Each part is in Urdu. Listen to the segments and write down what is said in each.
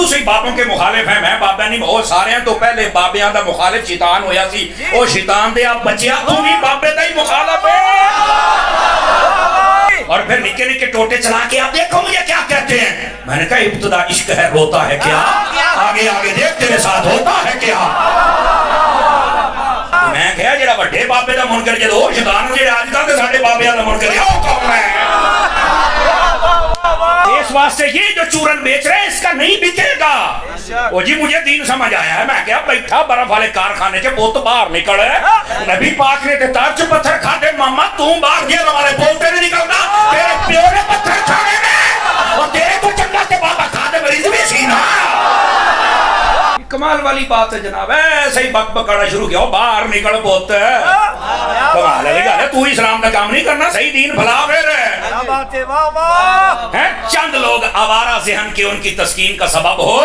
سی بابوں کے مخالف ہیں، میں بابا نہیں، وہ سارے ہیں تو پہلے بابیاں دا مخالف شیطان ہویا سی، او شیطان دے آپ بچیا تو بھی بابے دا ہی مخالف ہے، اور پھر نکے نکے ٹوٹے چلا کے آپ دیکھو مجھے کیا کہتے ہیں، میں نے کہا ابتدا عشق ہے روتا ہے کیا، آگے آگے دیکھ تیرے ساتھ ہوتا ہے کیا، میں کہا جڑا بڑے بابے دا منکر جدو وہ شیطان جڑے آج کل کے ساڑھے بابیاں دا منکر ہے وہ کون ہے؟ اس واسطے یہ جو چورن بیچ رہے ہیں اس کا نہیں بکے گا۔ وہ جی مجھے دین سمجھ آیا ہے، میں کہا بیٹھا برف والے کارخانے کے بہت باہر نکل ہے، نبی پاک نے تار چ پتھر کھاتے ماما تم باہر گیا ہمارے بولتے نہیں نکلتا، تیرے پیو نے پتھر کھانے میں اور تیرے کو چنگا تے بابا کھاتے مریض بھی سینا۔ کمال والی بات ہے جناب، ایسے ہی بک بکانا شروع کیا باہر نکل بہت کمال ہے، تو اسلام کا کام نہیں کرنا، صحیح دین بھلا پھر چند لوگ آوارہ ذہن کے ان کی تسکین کا سبب ہو،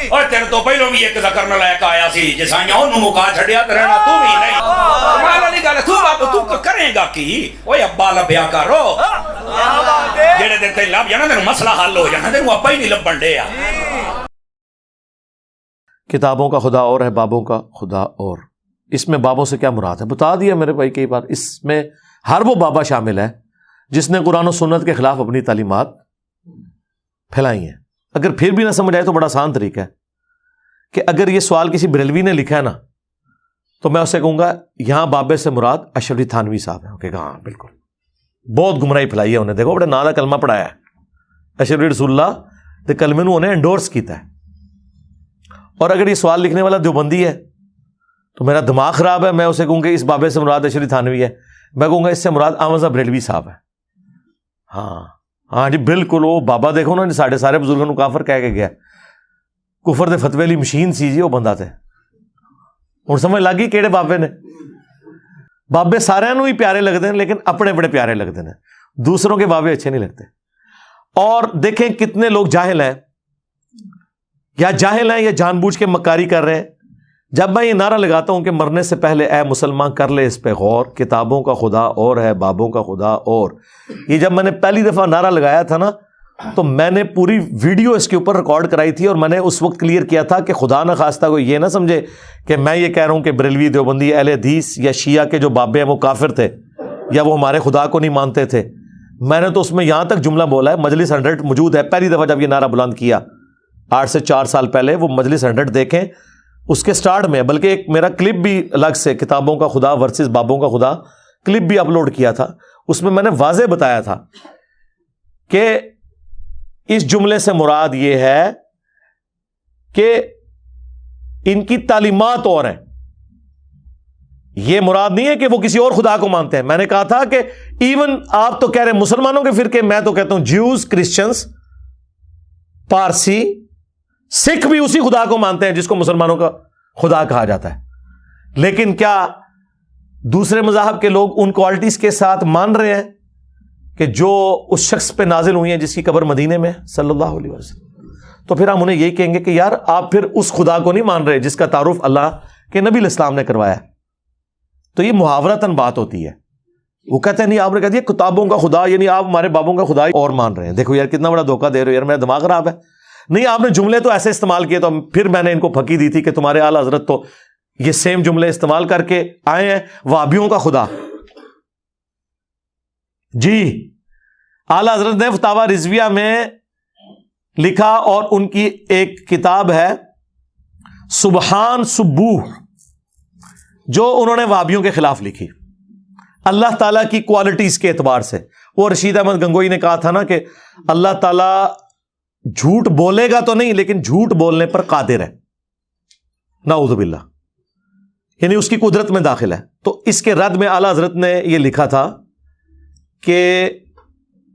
اور تیرے تو پہلوں بھی ایک ذکر نہ لائق آیا سی جسائیاں انہوں مکا چھڑیا ترہنا تو بھی نہیں، کمال والی گالے تو کریں گا کی اوہ ابا لبیا کرو جیڑے دن تے لب جانا دن مسئلہ حل ہو جانا دن وہ ابا ہی نہیں لب بنڈے یا۔ کتابوں کا خدا اور ہے، بابوں کا خدا اور، اس میں بابوں سے کیا مراد ہے بتا دیا میرے بھائی کئی بار، اس میں ہر وہ بابا شامل ہے جس نے قرآن و سنت کے خلاف اپنی تعلیمات پھیلائی ہیں۔ اگر پھر بھی نہ سمجھ آئے تو بڑا آسان طریقہ ہے کہ اگر یہ سوال کسی بریلوی نے لکھا ہے نا تو میں اسے کہوں گا یہاں بابے سے مراد اشرف علی تھانوی صاحب ہیں، کہ ہاں بالکل بہت گمراہی پھیلائی ہے انہیں، دیکھو بڑے نا دا کلمہ پڑھایا ہے، اشرف علی رسول اللہ دے کلمے نو انہیں انڈورس کیتا ہے۔ اور اگر یہ سوال لکھنے والا دیوبندی ہے تو میرا دماغ خراب ہے، میں اسے کہوں گا اس بابے سے مراد اشرف علی تھانوی ہے، میں کہوں گا اس سے مراد احمد صاحب بریلوی صاحب ہے۔ ہاں جی بالکل، وہ بابا دیکھو نا سارے بزرگوں کو کافر کہہ کے گیا، کفر دے فتوی لی مشین سی جی وہ بندہ تھے، ہوں سمجھ لگ گئی کیڑے بابے نے۔ بابے سارے ہی پیارے لگتے ہیں لیکن اپنے بڑے پیارے لگتے ہیں، دوسروں کے بابے اچھے نہیں لگتے۔ اور دیکھیں کتنے لوگ جاہل ہیں یا جان بوجھ کے مکاری کر رہے ہیں۔ جب میں یہ نعرہ لگاتا ہوں کہ مرنے سے پہلے اے مسلمان کر لے اس پہ غور، کتابوں کا خدا اور ہے، بابوں کا خدا اور، یہ جب میں نے پہلی دفعہ نعرہ لگایا تھا نا تو میں نے پوری ویڈیو اس کے اوپر ریکارڈ کرائی تھی، اور میں نے اس وقت کلیئر کیا تھا کہ خدا نہ خواستہ کوئی یہ نہ سمجھے کہ میں یہ کہہ رہا ہوں کہ بریلوی دیوبندی اہل حدیث یا شیعہ کے جو بابے ہیں وہ کافر تھے یا وہ ہمارے خدا کو نہیں مانتے تھے۔ میں نے تو اس میں یہاں تک جملہ بولا ہے، مجلس 100 موجود ہے، پہلی دفعہ جب یہ نعرہ بلند کیا 8 سے 4 سال پہلے، وہ مجلس 100 دیکھیں، اس کے سٹارٹ میں بلکہ ایک میرا کلپ بھی الگ سے کتابوں کا خدا ورسز بابوں کا خدا کلپ بھی اپلوڈ کیا تھا، اس میں نے واضح بتایا تھا کہ اس جملے سے مراد یہ ہے کہ ان کی تعلیمات اور ہیں، یہ مراد نہیں ہے کہ وہ کسی اور خدا کو مانتے ہیں۔ میں نے کہا تھا کہ ایون آپ تو کہہ رہے ہیں مسلمانوں کے فرقے، میں تو کہتا ہوں جیوز، کرسچنز، پارسی، سکھ بھی اسی خدا کو مانتے ہیں جس کو مسلمانوں کا خدا کہا جاتا ہے، لیکن کیا دوسرے مذاہب کے لوگ ان کوالٹیز کے ساتھ مان رہے ہیں کہ جو اس شخص پہ نازل ہوئی ہیں جس کی قبر مدینے میں صلی اللہ علیہ وسلم؟ تو پھر ہم انہیں یہی کہیں گے کہ یار آپ پھر اس خدا کو نہیں مان رہے جس کا تعارف اللہ کے نبی علیہ السلام نے کروایا۔ تو یہ محاورتاً بات ہوتی ہے، وہ کہتے ہیں نہیں آپ نے کہا دیا کتابوں کا خدا، یعنی آپ ہمارے بابوں کا خدا اور مان رہے ہیں۔ دیکھو یار کتنا بڑا دھوکہ دے رہے ہو یار، میرا دماغ خراب ہے۔ نہیں آپ نے جملے تو ایسے استعمال کیے، تو پھر میں نے ان کو پھکی دی تھی کہ تمہارے اعلیٰ حضرت تو یہ سیم جملے استعمال کر کے آئے ہیں، وہابیوں کا خدا۔ جی اعلیٰ حضرت نے فتاوی رضویہ میں لکھا، اور ان کی ایک کتاب ہے سبحان سبوح جو انہوں نے وہابیوں کے خلاف لکھی، اللہ تعالیٰ کی کوالٹیز کے اعتبار سے۔ وہ رشید احمد گنگوئی نے کہا تھا نا کہ اللہ تعالیٰ جھوٹ بولے گا تو نہیں لیکن جھوٹ بولنے پر قادر ہے، نعوذ باللہ، یعنی اس کی قدرت میں داخل ہے۔ تو اس کے رد میں اعلیٰ حضرت نے یہ لکھا تھا کہ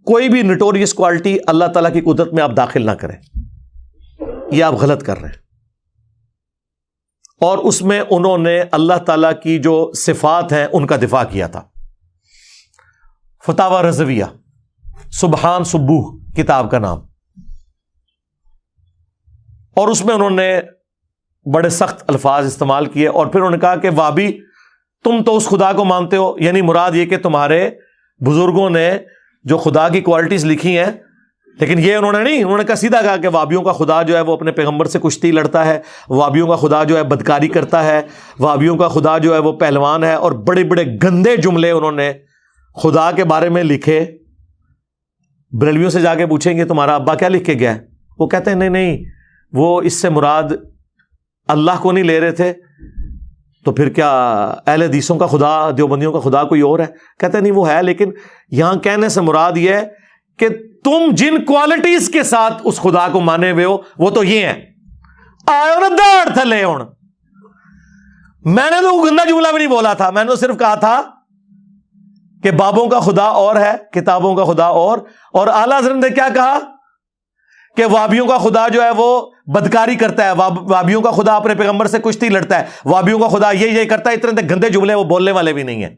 کوئی بھی نٹوریس کوالٹی اللہ تعالیٰ کی قدرت میں آپ داخل نہ کریں، یہ آپ غلط کر رہے ہیں۔ اور اس میں انہوں نے اللہ تعالیٰ کی جو صفات ہیں ان کا دفاع کیا تھا۔ فتاوی رضویہ، سبحان سبوح کتاب کا نام، اور اس میں انہوں نے بڑے سخت الفاظ استعمال کیے، اور پھر انہوں نے کہا کہ وہابی تم تو اس خدا کو مانتے ہو، یعنی مراد یہ کہ تمہارے بزرگوں نے جو خدا کی کوالٹیز لکھی ہیں لیکن یہ انہوں نے کہا سیدھا کہا کہ وہابیوں کا خدا جو ہے وہ اپنے پیغمبر سے کشتی لڑتا ہے، وہابیوں کا خدا جو ہے بدکاری کرتا ہے، وہابیوں کا خدا جو ہے وہ پہلوان ہے، اور بڑے بڑے گندے جملے انہوں نے خدا کے بارے میں لکھے. بریلویوں سے جا کے پوچھیں گے تمہارا ابا کیا لکھ کے گیا ہے، وہ کہتے ہیں نہیں وہ اس سے مراد اللہ کو نہیں لے رہے تھے، تو پھر کیا اہل حدیثوں کا خدا، دیوبندیوں کا خدا کوئی اور ہے؟ کہتے ہیں نہیں وہ ہے، لیکن یہاں کہنے سے مراد یہ ہے کہ تم جن کوالٹیز کے ساتھ اس خدا کو مانے ہوئے ہو وہ تو یہ ہیں. آئے نا داڑ تھلے ہوں. میں نے تو گندا جملہ بھی نہیں بولا تھا، میں نے تو صرف کہا تھا کہ بابوں کا خدا اور ہے، کتابوں کا خدا اور اعلیٰ حضرت نے کیا کہا کہ وہابیوں کا خدا جو ہے وہ بدکاری کرتا ہے، وہابیوں کا خدا اپنے پیغمبر سے کشتی لڑتا ہے، وہابیوں کا خدا یہ کرتا ہے. اتنے گندے جملے وہ بولنے والے بھی نہیں ہیں.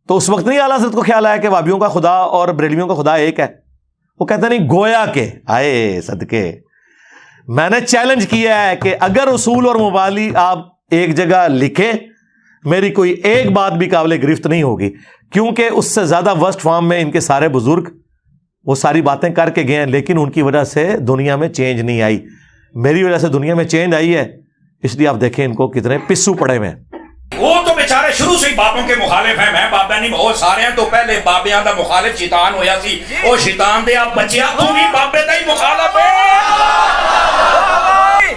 تو اس وقت نہیں اعلیٰ حضرت کو خیال آیا کہ وہابیوں کا خدا اور بریلویوں کا خدا ایک ہے. وہ کہتے نہیں گویا کہ آئے صدقے میں نے چیلنج کیا ہے کہ اگر اصول اور مبانی آپ ایک جگہ لکھیں میری کوئی ایک بات بھی قابل گرفت نہیں ہوگی، کیونکہ اس سے زیادہ ورسٹ فارم میں ان کے سارے بزرگ وہ ساری باتیں کر کے گئے ہیں، لیکن ان کی وجہ سے دنیا میں چینج نہیں آئی. میری وجہ سے دنیا میں چینج آئی ہے، اس لیے آپ دیکھیں ان کو کتنے پسو پڑے ہوئے ہیں. وہ تو بیچارے شروع سے ہی بابوں کے مخالف ہیں. میں بابا نہیں بہت سارے ہیں، تو پہلے بابیاں دا مخالف شیطان ہویا سی، او شیطان دے آپ بچیا تو بھی بابے دا ہی مخالف ہے.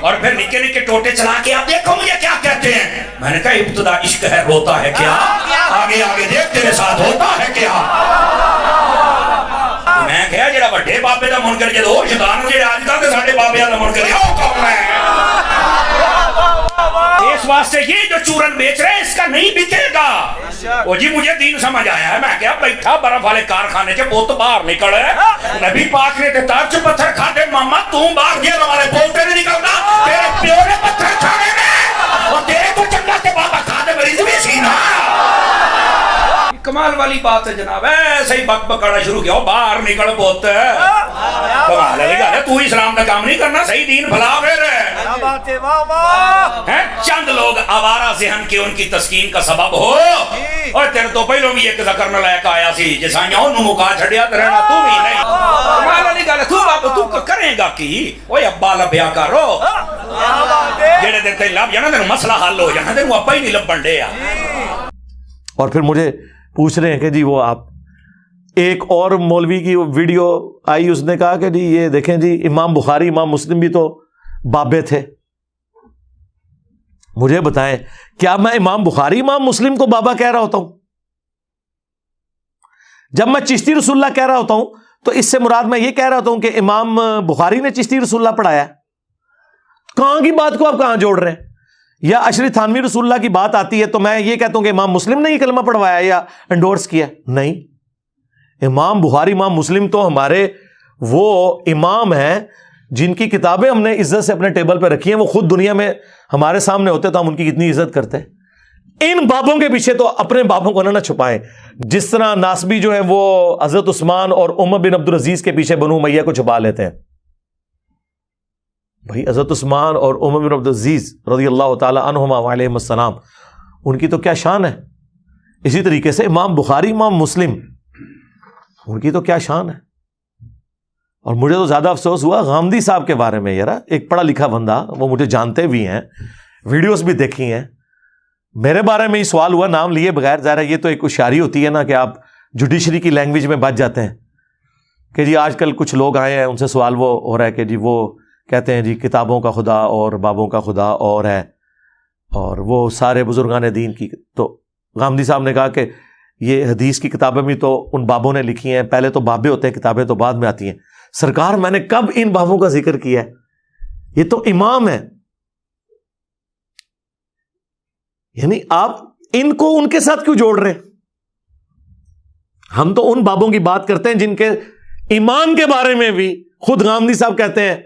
اور پھر نکے نکے ٹوٹے چلا کے آپ دیکھو مجھے کیا کہتے ہیں. میں نے کہا ابتدا عشق ہے روتا ہے کیا، آگے آگے دیکھ تیرے ساتھ ہوتا ہے کیا. میں کہا جڑا بڑے بابے دا منکر جے او شیطان جڑے اج کل تے ساڈے بابیاں دا منکر ہے او کون ہے؟ اس واسطے یہ جو چورن بیچ رہے ہیں اس کا نہیں بکے گا. وہ جی مجھے دین سمجھ آیا ہے. میں کہا بیٹھا برف والے کارخانے کے بوت باہر نکل ہے. نبی پاک نے تے ترچ پتھر کھاتے ماما تو باہر گیا والے بولتے نہیں نکلتا، تیرے پیو نے پتھر کھانے میں اور تیرے کو چنگا تے بابا کھاتے مریض بھی سی نا. کمال والی بات ہے جناب. ایسے ہی بک بکانا شروع کیا باہر نکل بوت. کمال ہے گا تو اسلام کا کام نہیں کرنا، صحیح دین بھلا پھر چند لوگ آوارہ ذہن کے ان کی تسکین کا سبب ہو. اور تیرے تو پہلوں بھی ایک ذکر نہ لائق آیا سی جسائیاں انہوں مکا چھڑیا ترہنا تو بھی نہیں. کمال والی گا تو بابا تو کریں گا کی اوہ ابا لبیا کرو جیڑے دن تے لب جانا تینوں مسئلہ حل ہو جانا، تینوں ابا ہی نہیں لبن دے. اور پھر مجھے پوچھ رہے ہیں کہ جی وہ آپ ایک اور مولوی کی ویڈیو آئی، اس نے کہا کہ جی یہ دیکھیں جی امام بخاری امام مسلم بھی تو بابے تھے. مجھے بتائیں کیا میں امام بخاری امام مسلم کو بابا کہہ رہا ہوتا ہوں؟ جب میں چشتی رسول اللہ کہہ رہا ہوتا ہوں تو اس سے مراد میں یہ کہہ رہا ہوتا ہوں کہ امام بخاری نے چشتی رسول اللہ پڑھایا. کہاں کی بات کو آپ کہاں جوڑ رہے ہیں؟ یا اشری تھانوی رسول اللہ کی بات آتی ہے تو میں یہ کہتا ہوں کہ امام مسلم نے یہ کلمہ پڑھوایا یا انڈورس کیا؟ نہیں، امام بخاری امام مسلم تو ہمارے وہ امام ہیں جن کی کتابیں ہم نے عزت سے اپنے ٹیبل پہ رکھی ہیں. وہ خود دنیا میں ہمارے سامنے ہوتے تو ہم ان کی کتنی عزت کرتے ہیں. ان بابوں کے پیچھے تو اپنے بابوں کو نہ چھپائیں. جس طرح ناسبی جو ہے وہ حضرت عثمان اور عمر بن عبدالعزیز کے پیچھے بنو امیہ کو چھپا لیتے ہیں. بھائی حضرت عثمان اور عمر بن عبدالعزیز رضی اللہ تعالی عنہما وعلیہم السلام ان کی تو کیا شان ہے. اسی طریقے سے امام بخاری امام مسلم ان کی تو کیا شان ہے. اور مجھے تو زیادہ افسوس ہوا غامدی صاحب کے بارے میں. یار ایک پڑھا لکھا بندہ، وہ مجھے جانتے بھی ہیں، ویڈیوز بھی دیکھی ہیں. میرے بارے میں ہی سوال ہوا نام لیے بغیر. ظاہر یہ تو ایک ہوشیاری ہوتی ہے نا کہ آپ جوڈیشری کی لینگویج میں بچ جاتے ہیں کہ جی آج کل کچھ لوگ آئے ہیں ان سے سوال وہ ہو رہا ہے کہ جی وہ کہتے ہیں جی کتابوں کا خدا اور بابوں کا خدا اور ہے اور وہ سارے بزرگان دین کی. تو غامدی صاحب نے کہا کہ یہ حدیث کی کتابیں بھی تو ان بابوں نے لکھی ہیں، پہلے تو بابے ہوتے ہیں، کتابیں تو بعد میں آتی ہیں. سرکار میں نے کب ان بابوں کا ذکر کیا ہے؟ یہ تو امام ہے. یعنی آپ ان کو ان کے ساتھ کیوں جوڑ رہے ہیں؟ ہم تو ان بابوں کی بات کرتے ہیں جن کے ایمان کے بارے میں بھی خود غامدی صاحب کہتے ہیں،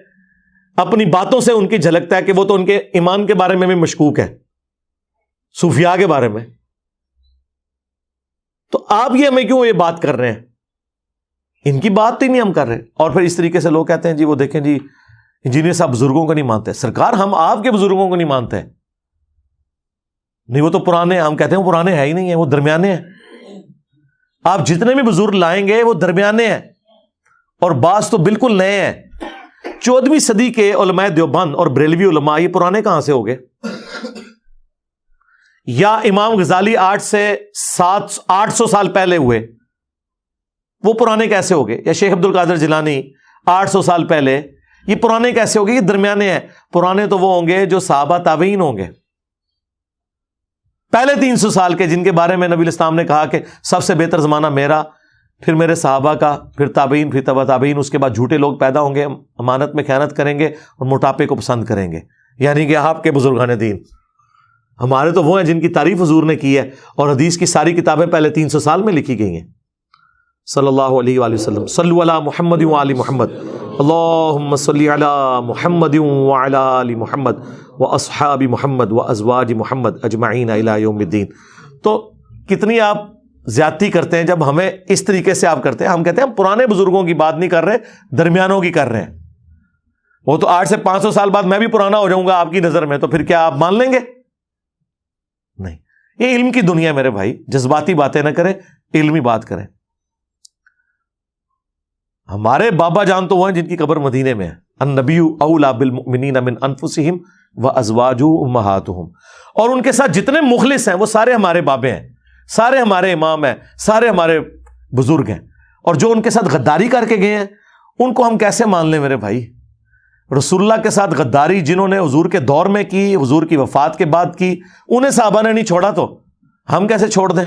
اپنی باتوں سے ان کی جھلکتا ہے کہ وہ تو ان کے ایمان کے بارے میں بھی مشکوک ہے، صوفیاء کے بارے میں. تو آپ یہ ہمیں کیوں یہ بات کر رہے ہیں؟ ان کی بات ہی نہیں ہم کر رہے. اور پھر اس طریقے سے لوگ کہتے ہیں جی وہ دیکھیں جی انجینئر صاحب بزرگوں کو نہیں مانتے. سرکار ہم آپ کے بزرگوں کو نہیں مانتے. نہیں وہ تو پرانے، ہم کہتے ہیں وہ پرانے ہے ہی نہیں ہیں، وہ درمیانے ہیں. آپ جتنے بھی بزرگ لائیں گے وہ درمیانے ہیں. اور بعض تو بالکل نئے ہیں. 14ویں صدی کے علماء دیوبند اور بریلوی علماء یہ پرانے کہاں سے ہو گئے؟ یا امام غزالی 800 سال پہلے ہوئے، وہ پرانے کیسے ہو گئے؟ یا شیخ عبد القادر جیلانی 800 سال پہلے، یہ پرانے کیسے ہو گئے؟ یہ درمیانے ہیں. پرانے تو وہ ہوں گے جو صحابہ تابعین ہوں گے، پہلے 300 سال کے، جن کے بارے میں نبی اسلام نے کہا کہ سب سے بہتر زمانہ میرا، پھر میرے صحابہ کا، پھر تابعین، پھر تبع تابعین. اس کے بعد جھوٹے لوگ پیدا ہوں گے، امانت میں خیانت کریں گے اور موٹاپے کو پسند کریں گے. یعنی کہ آپ کے بزرگان دین. ہمارے تو وہ ہیں جن کی تعریف حضور نے کی ہے، اور حدیث کی ساری کتابیں پہلے 300 سال میں لکھی گئی ہیں. صلی اللہ علیہ وآلہ وسلم. صلو علی محمد وآل محمد. اللہم صلی علی محمد وعلی آل محمد واصحاب محمد وازواج محمد اجمعین الی یوم الدین. تو کتنی آپ زیادتی کرتے ہیں جب ہمیں اس طریقے سے آپ کرتے ہیں. ہم کہتے ہیں ہم پرانے بزرگوں کی بات نہیں کر رہے، درمیانوں کی کر رہے ہیں. وہ تو 8 سے 500 سال بعد میں بھی پرانا ہو جاؤں گا آپ کی نظر میں، تو پھر کیا آپ مان لیں گے؟ نہیں. یہ علم کی دنیا ہے میرے بھائی، جذباتی باتیں نہ کریں، علمی بات کریں. ہمارے بابا جان تو وہ ہیں جن کی قبر مدینے میں ہے. النبی اولی بالمؤمنین من انفسہم وازواجہ امہاتہم. اور ان کے ساتھ جتنے مخلص ہیں وہ سارے ہمارے بابے ہیں، سارے ہمارے امام ہیں، سارے ہمارے بزرگ ہیں. اور جو ان کے ساتھ غداری کر کے گئے ہیں ان کو ہم کیسے مان لیں میرے بھائی؟ رسول اللہ کے ساتھ غداری جنہوں نے حضور کے دور میں کی، حضور کی وفات کے بعد کی، انہیں صحابہ نے نہیں چھوڑا تو ہم کیسے چھوڑ دیں؟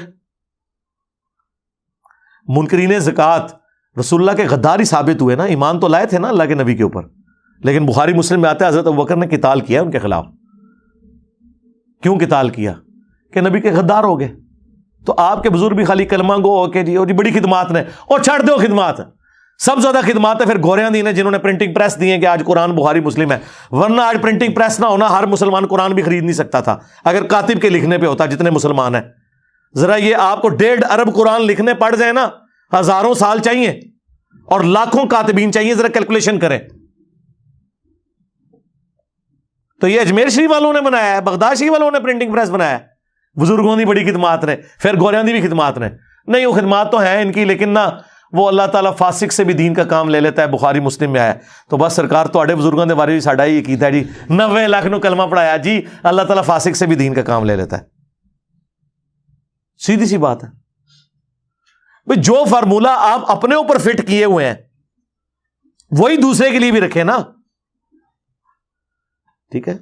منکرین زکوٰۃ رسول اللہ کے غداری ثابت ہوئے نا، ایمان تو لائے تھے نا اللہ کے نبی کے اوپر، لیکن بخاری مسلم میں آتے ہیں حضرت ابوبکر نے قتال کیا ان کے خلاف. کیوں قتال کیا؟ کہ نبی کے غدار ہو گئے. تو آپ کے بزرگ بھی خالی کلمہ گو ہو کے جی بڑی خدمات نے، اور چھڑ دو خدمات. سب زیادہ خدمات ہے پھر گوریاں دی نے جنہوں نے پرنٹنگ پریس دی ہیں کہ آج قرآن بخاری مسلم ہے. ورنہ آج پرنٹنگ پریس نہ ہونا ہر مسلمان قرآن بھی خرید نہیں سکتا تھا اگر کاتب کے لکھنے پہ ہوتا. جتنے مسلمان ہیں ذرا یہ آپ کو 1.5 ارب قرآن لکھنے پڑ جائے نا، ہزاروں سال چاہیے اور لاکھوں کاتبین چاہیے. ذرا کیلکولیشن کریں. تو یہ اجمیر شریف والوں نے بنایا ہے، بغداد شریف والوں نے پرنٹنگ پریس بنایا ہے. بزرگوں کی بڑی خدمات نے، پھر گوریاں دی بھی خدمات نے. نہیں وہ خدمات تو ہیں ان کی، لیکن نہ وہ اللہ تعالیٰ فاسق سے بھی دین کا کام لے لیتا ہے. بخاری مسلم میں آیا. تو بس سرکار تواڈے بزرگوں کے بارے میں ساڈا یہ کیتا ہے جی 90 لاکھ نو کلمہ پڑھایا جی، اللہ تعالیٰ فاسق سے بھی دین کا کام لے لیتا ہے. سیدھی سی بات ہے بھئی. جو فارمولہ آپ اپنے اوپر فٹ کیے ہوئے ہیں وہی دوسرے کے لیے بھی رکھیں نا. ٹھیک ہے.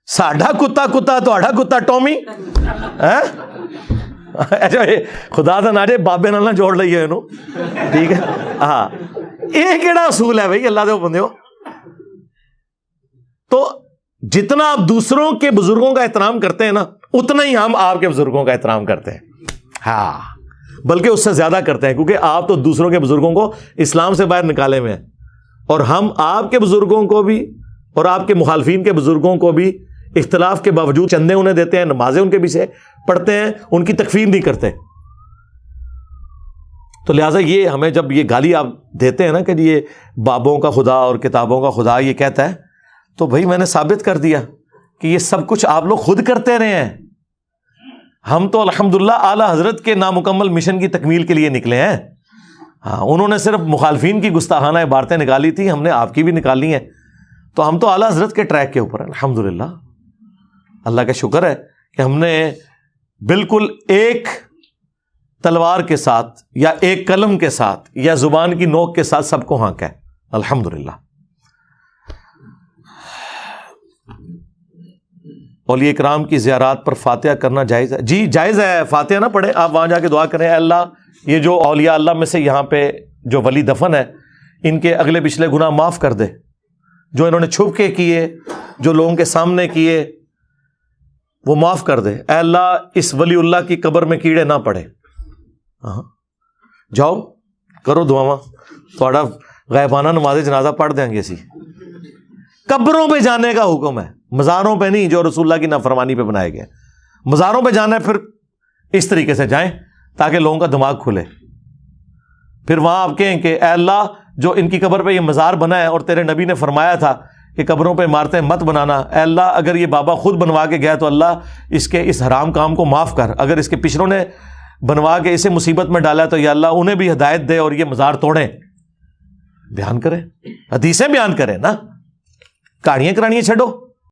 ساڈا کتا کتا تواڈا کتا ٹومی. خدا دا نہ جے بابے نال نہ جوڑ لئیے انہوں. ٹھیک ہے. ہاں یہ کیڑا اصول ہے بھائی اللہ دے بندیو؟ تو جتنا آپ دوسروں کے بزرگوں کا احترام کرتے ہیں نا، اتنا ہی ہم آپ کے بزرگوں کا احترام کرتے ہیں. ہاں بلکہ اس سے زیادہ کرتے ہیں، کیونکہ آپ تو دوسروں کے بزرگوں کو اسلام سے باہر نکالے ہوئے ہیں، اور ہم آپ کے بزرگوں کو بھی اور آپ کے مخالفین کے بزرگوں کو بھی اختلاف کے باوجود چندے انہیں دیتے ہیں، نمازیں ان کے پیچھے پڑھتے ہیں، ان کی تکفیر نہیں کرتے. تو لہٰذا یہ ہمیں جب یہ گالی آپ دیتے ہیں نا کہ یہ بابوں کا خدا اور کتابوں کا خدا یہ کہتا ہے، تو بھائی میں نے ثابت کر دیا کہ یہ سب کچھ آپ لوگ خود کرتے رہے ہیں. ہم تو الحمدللہ اعلیٰ حضرت کے نامکمل مشن کی تکمیل کے لیے نکلے ہیں. ہاں انہوں نے صرف مخالفین کی گستاخانہ عبارتیں نکالی تھی، ہم نے آپ کی بھی نکالی ہیں. تو ہم تو اعلیٰ حضرت کے ٹریک کے اوپر ہیں الحمدللہ. اللہ کا شکر ہے کہ ہم نے بالکل ایک تلوار کے ساتھ یا ایک قلم کے ساتھ یا زبان کی نوک کے ساتھ سب کو ہانکا ہے الحمدللہ. اولیاء اکرام کی زیارات پر فاتحہ کرنا جائز ہے؟ جی جائز ہے. فاتحہ نہ پڑھیں آپ، وہاں جا کے دعا کریں، اے اللہ یہ جو اولیاء اللہ میں سے یہاں پہ جو ولی دفن ہے ان کے اگلے پچھلے گناہ معاف کر دے، جو انہوں نے چھپ کے کیے، جو لوگوں کے سامنے کیے، وہ معاف کر دے. اے اللہ اس ولی اللہ کی قبر میں کیڑے نہ پڑے. جاؤ کرو دعاواں، تھوڑا غیبانہ نماز جنازہ پڑھ دیں گے. اسی قبروں پہ جانے کا حکم ہے، مزاروں پہ نہیں جو رسول اللہ کی نافرمانی پہ بنائے گئے. مزاروں پہ جانا ہے پھر اس طریقے سے جائیں تاکہ لوگوں کا دماغ کھلے. پھر وہاں آپ کہیں کہ اے اللہ جو ان کی قبر پہ یہ مزار بنا ہے اور تیرے نبی نے فرمایا تھا کہ قبروں پہ عمارتیں مت بنانا، اے اللہ اگر یہ بابا خود بنوا کے گیا تو اللہ اس کے اس حرام کام کو معاف کر. اگر اس کے پچھلوں نے بنوا کے اسے مصیبت میں ڈالا تو یا اللہ انہیں بھی ہدایت دے اور یہ مزار توڑیں. بیان کریں, حدیثیں بیان کریں نا, کہانیاں کرانیاں چھڈو.